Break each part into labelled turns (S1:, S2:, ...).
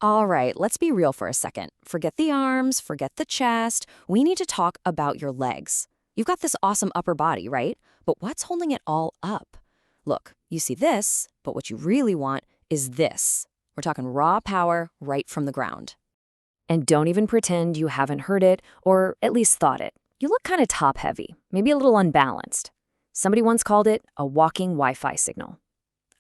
S1: All right, let's be real for a second. Forget the arms, forget the chest. We need to talk about your legs. You've got this awesome upper body, right? But what's holding it all up? Look, you see this, but what you really want is this. We're talking raw power right from the ground. And don't even pretend you haven't heard it, or at least thought it. You look kind of top-heavy, maybe a little unbalanced. Somebody once called it a walking Wi-Fi signal.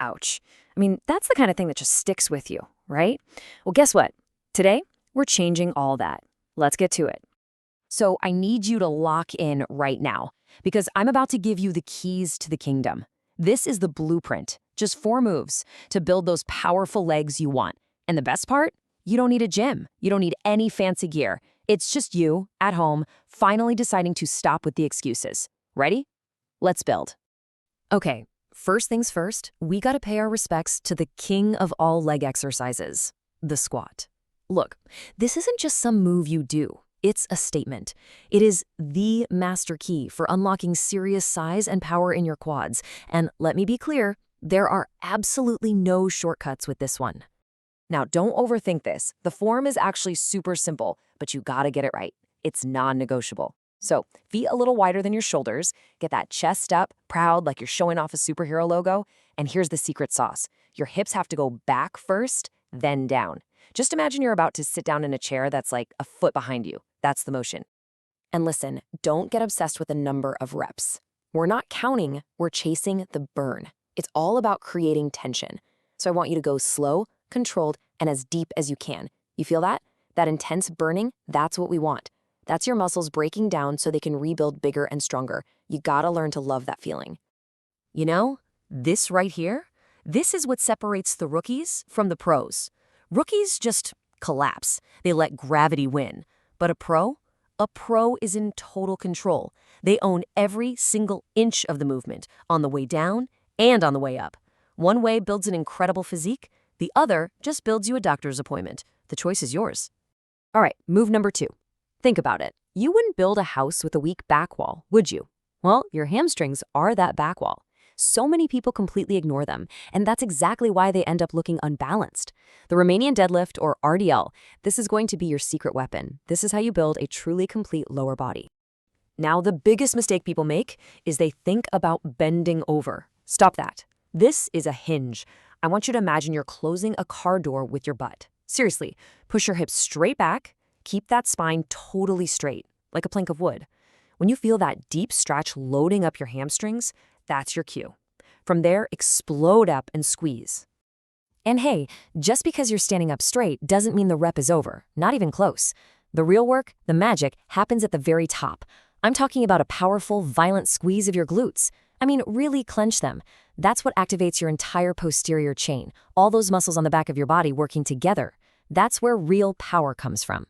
S1: Ouch. I mean, that's the kind of thing that just sticks with you, right? Well, guess what? Today, we're changing all that. Let's get to it. So I need you to lock in right now, because I'm about to give you the keys to the kingdom. This is the blueprint, just 4 moves to build those powerful legs you want. And the best part? You don't need a gym. You don't need any fancy gear. It's just you, at home, finally deciding to stop with the excuses. Ready? Let's build. Okay, first things first, we gotta pay our respects to the king of all leg exercises, the squat. Look, this isn't just some move you do. It's a statement. It is the master key for unlocking serious size and power in your quads. And let me be clear, there are absolutely no shortcuts with this one. Now, don't overthink this. The form is actually super simple, but you gotta get it right. It's non-negotiable. So, feet a little wider than your shoulders, get that chest up, proud like you're showing off a superhero logo, and here's the secret sauce. Your hips have to go back first, then down. Just imagine you're about to sit down in a chair that's like a foot behind you. That's the motion. And listen, don't get obsessed with the number of reps. We're not counting, we're chasing the burn. It's all about creating tension. So I want you to go slow, controlled, and as deep as you can. You feel that? That intense burning, that's what we want. That's your muscles breaking down so they can rebuild bigger and stronger. You gotta learn to love that feeling. You know, this right here, this is what separates the rookies from the pros. Rookies just collapse. They let gravity win. But a pro? A pro is in total control. They own every single inch of the movement, on the way down and on the way up. One way builds an incredible physique, the other just builds you a doctor's appointment. The choice is yours. All right, move number 2. Think about it. You wouldn't build a house with a weak back wall, would you? Well, your hamstrings are that back wall. So many people completely ignore them, and that's exactly why they end up looking unbalanced. The Romanian deadlift, or RDL, this is going to be your secret weapon. This is how you build a truly complete lower body. Now, the biggest mistake people make is they think about bending over. Stop that. This is a hinge. I want you to imagine you're closing a car door with your butt. Seriously, push your hips straight back. Keep that spine totally straight, like a plank of wood. When you feel that deep stretch loading up your hamstrings, that's your cue. From there, explode up and squeeze. And hey, just because you're standing up straight doesn't mean the rep is over, not even close. The real work, the magic, happens at the very top. I'm talking about a powerful, violent squeeze of your glutes. I mean, really clench them. That's what activates your entire posterior chain, all those muscles on the back of your body working together. That's where real power comes from.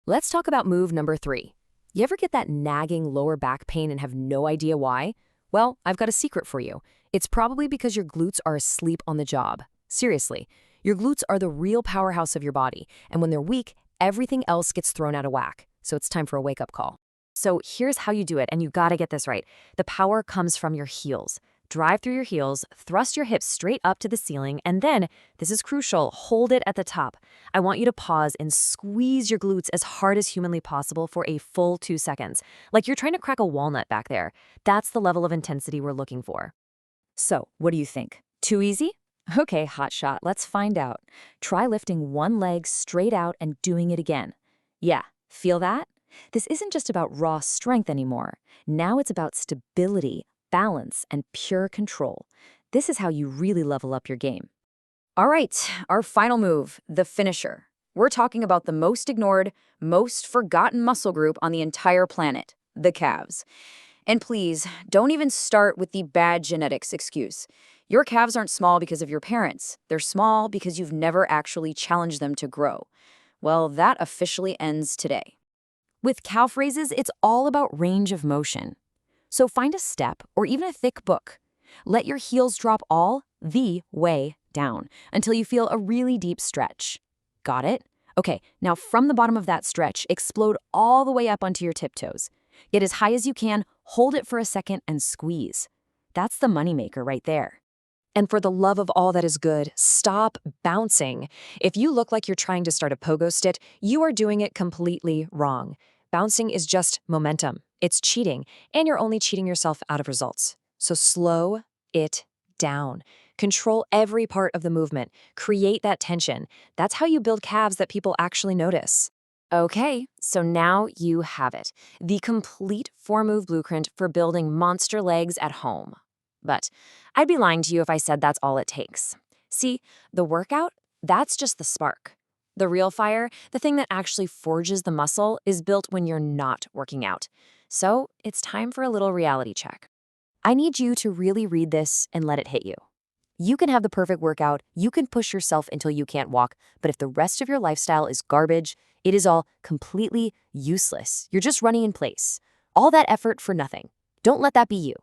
S1: Let's talk about move number 3. You ever get that nagging lower back pain and have no idea why? Well, I've got a secret for you. It's probably because your glutes are asleep on the job. Seriously, your glutes are the real powerhouse of your body, and when they're weak, everything else gets thrown out of whack. So it's time for a wake-up call. So here's how you do it, and you gotta get this right. The power comes from your heels. Drive through your heels, thrust your hips straight up to the ceiling, and then, this is crucial, hold it at the top. I want you to pause and squeeze your glutes as hard as humanly possible for a full 2 seconds. Like you're trying to crack a walnut back there. That's the level of intensity we're looking for. So, what do you think? Too easy? Okay, hotshot, let's find out. Try lifting one leg straight out and doing it again. Yeah, feel that? This isn't just about raw strength anymore. Now it's about stability, balance, and pure control. This is how you really level up your game. All right, our final move, the finisher. We're talking about the most ignored, most forgotten muscle group on the entire planet, the calves. And please, don't even start with the bad genetics excuse. Your calves aren't small because of your parents. They're small because you've never actually challenged them to grow. Well, that officially ends today. With calf raises, it's all about range of motion. So find a step or even a thick book. Let your heels drop all the way down until you feel a really deep stretch. Got it? Okay, now from the bottom of that stretch, explode all the way up onto your tiptoes. Get as high as you can, hold it for a second, and squeeze. That's the moneymaker right there. And for the love of all that is good, stop bouncing. If you look like you're trying to start a pogo stick, you are doing it completely wrong. Bouncing is just momentum. It's cheating, and you're only cheating yourself out of results. So slow it down. Control every part of the movement. Create that tension. That's how you build calves that people actually notice. Okay, so now you have it. The complete 4-move blueprint for building monster legs at home. But I'd be lying to you if I said that's all it takes. See, the workout, that's just the spark. The real fire, the thing that actually forges the muscle, is built when you're not working out. So it's time for a little reality check. I need you to really read this and let it hit you. You can have the perfect workout, you can push yourself until you can't walk, but if the rest of your lifestyle is garbage, it is all completely useless. You're just running in place. All that effort for nothing. Don't let that be you.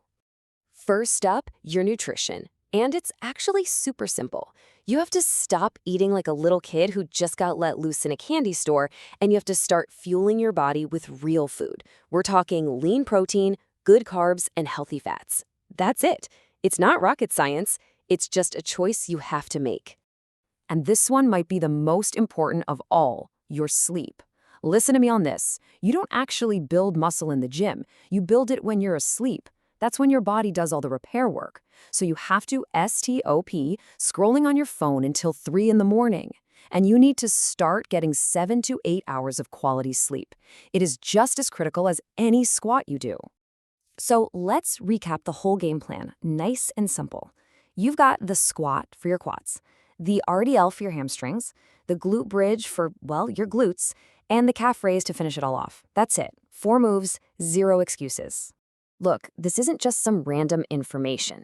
S1: First up, your nutrition. And it's actually super simple. You have to stop eating like a little kid who just got let loose in a candy store, and you have to start fueling your body with real food. We're talking lean protein, good carbs, and healthy fats. That's it. It's not rocket science. It's just a choice you have to make. And this one might be the most important of all, your sleep. Listen to me on this. You don't actually build muscle in the gym. You build it when you're asleep. That's when your body does all the repair work. So you have to stop scrolling on your phone until 3 in the morning. And you need to start getting 7 to 8 hours of quality sleep. It is just as critical as any squat you do. So let's recap the whole game plan, nice and simple. You've got the squat for your quads, the RDL for your hamstrings, the glute bridge for, well, your glutes, and the calf raise to finish it all off. That's it. 4 moves, 0 excuses. Look, this isn't just some random information.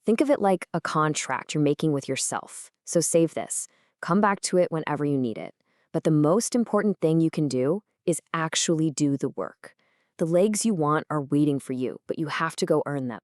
S1: Think of it like a contract you're making with yourself. So save this. Come back to it whenever you need it. But the most important thing you can do is actually do the work. The legs you want are waiting for you, but you have to go earn them.